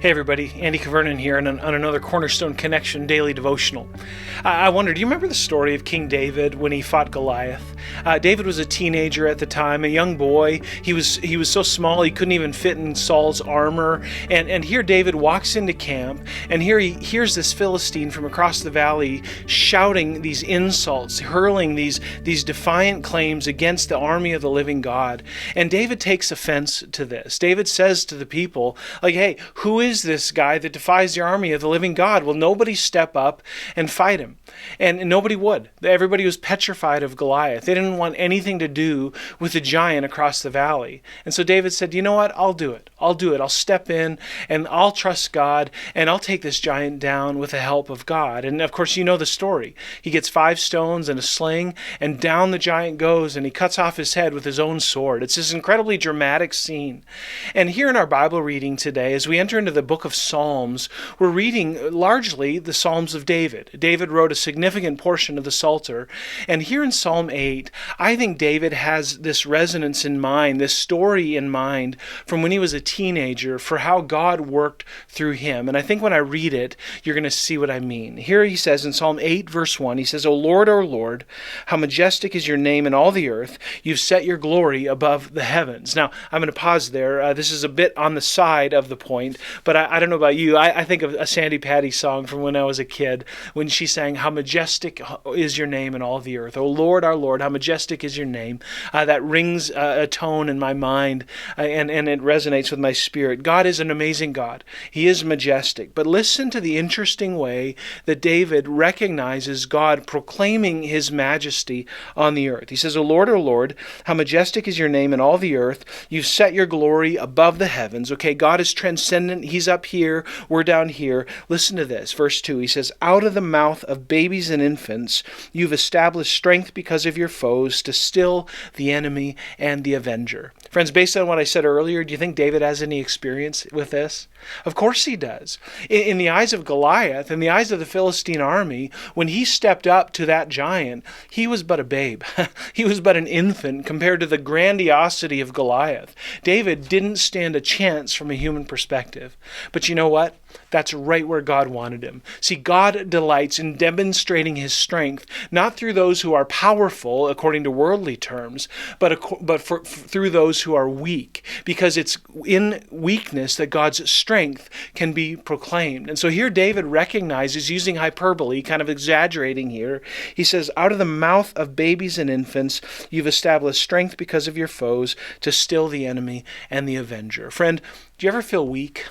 Hey everybody, Andy Kvernen here on another Cornerstone Connection daily devotional. I wonder, do you remember the story of King David when he fought Goliath? David was a teenager at the time, a young boy. He was so small he couldn't even fit in Saul's armor. And here David walks into camp, and here he hears this Philistine from across the valley shouting these insults, hurling these defiant claims against the army of the living God. And David takes offense to this. David says to the people, like, hey, who is this guy that defies the army of the living God? Will nobody step up and fight him? And nobody would. Everybody was petrified of Goliath. They didn't want anything to do with the giant across the valley. And so David said, you know what? I'll do it. I'll step in and I'll trust God and I'll take this giant down with the help of God. And of course, you know the story. He gets 5 stones and a sling, and down the giant goes, and he cuts off his head with his own sword. It's this incredibly dramatic scene. And here in our Bible reading today, as we enter into the book of Psalms, we're reading largely the Psalms of David. David wrote a significant portion of the Psalter. And here in Psalm 8, I think David has this resonance in mind, this story in mind from when he was a teenager for how God worked through him. And I think when I read it, you're going to see what I mean. Here he says in Psalm 8, verse 1, he says, O Lord, how majestic is your name in all the earth. You've set your glory above the heavens. Now, I'm going to pause there. This is a bit on the side of the point, but I don't know about you. I think of a Sandy Patty song from when I was a kid, when she sang, how majestic is your name in all the earth. O Lord, our Lord, how majestic is your name. That rings a tone in my mind, and it resonates with my spirit. God is an amazing God. He is majestic. But listen to the interesting way that David recognizes God proclaiming his majesty on the earth. He says, O Lord, how majestic is your name in all the earth. You've set your glory above the heavens. Okay, God is transcendent. He's up here. We're down here. Listen to this. Verse 2, he says, out of the mouth of babies and infants, you've established strength because of your foes to still the enemy and the avenger. Friends, based on what I said earlier, do you think David has any experience with this? Of course he does. In the eyes of Goliath, in the eyes of the Philistine army, when he stepped up to that giant, he was but a babe. He was but an infant compared to the grandiosity of Goliath. David didn't stand a chance from a human perspective. But you know what? That's right where God wanted him. See, God delights in demonstrating his strength, not through those who are powerful, according to worldly terms, but through those who are weak, because it's in weakness that God's strength can be proclaimed. And so here David recognizes, using hyperbole, kind of exaggerating here, he says, out of the mouth of babies and infants, you've established strength because of your foes to still the enemy and the avenger. Friend, do you ever feel weak?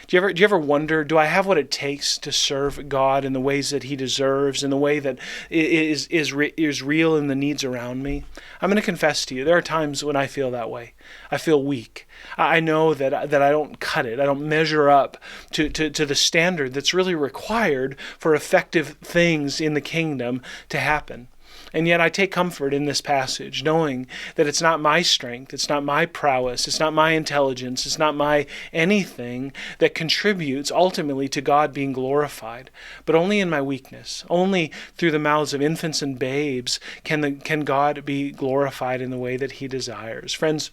Do you ever wonder, do I have what it takes to serve God in the ways that he deserves, in the way that is real in the needs around me? I'm going to confess to you, there are times when I feel that way. I feel weak. I know that I don't cut it. I don't measure up to the standard that's really required for effective things in the kingdom to happen. And yet I take comfort in this passage, knowing that it's not my strength, it's not my prowess, it's not my intelligence, it's not my anything that contributes ultimately to God being glorified, but only in my weakness. Only through the mouths of infants and babes can God be glorified in the way that he desires. Friends,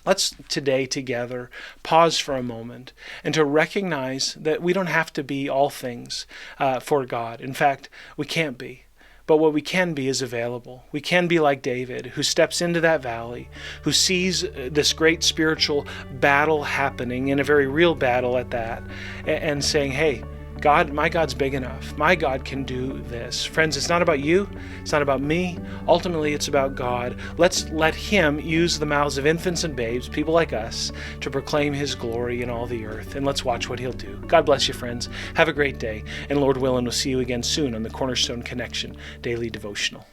let's today together pause for a moment and to recognize that we don't have to be all things for God. In fact, we can't be. But what we can be is available. We can be like David, who steps into that valley, who sees this great spiritual battle happening, and a very real battle at that, and saying, hey, God, my God's big enough. My God can do this. Friends, it's not about you. It's not about me. Ultimately, it's about God. Let's let him use the mouths of infants and babes, people like us, to proclaim his glory in all the earth. And let's watch what he'll do. God bless you, friends. Have a great day. And Lord willing, we'll see you again soon on the Cornerstone Connection Daily Devotional.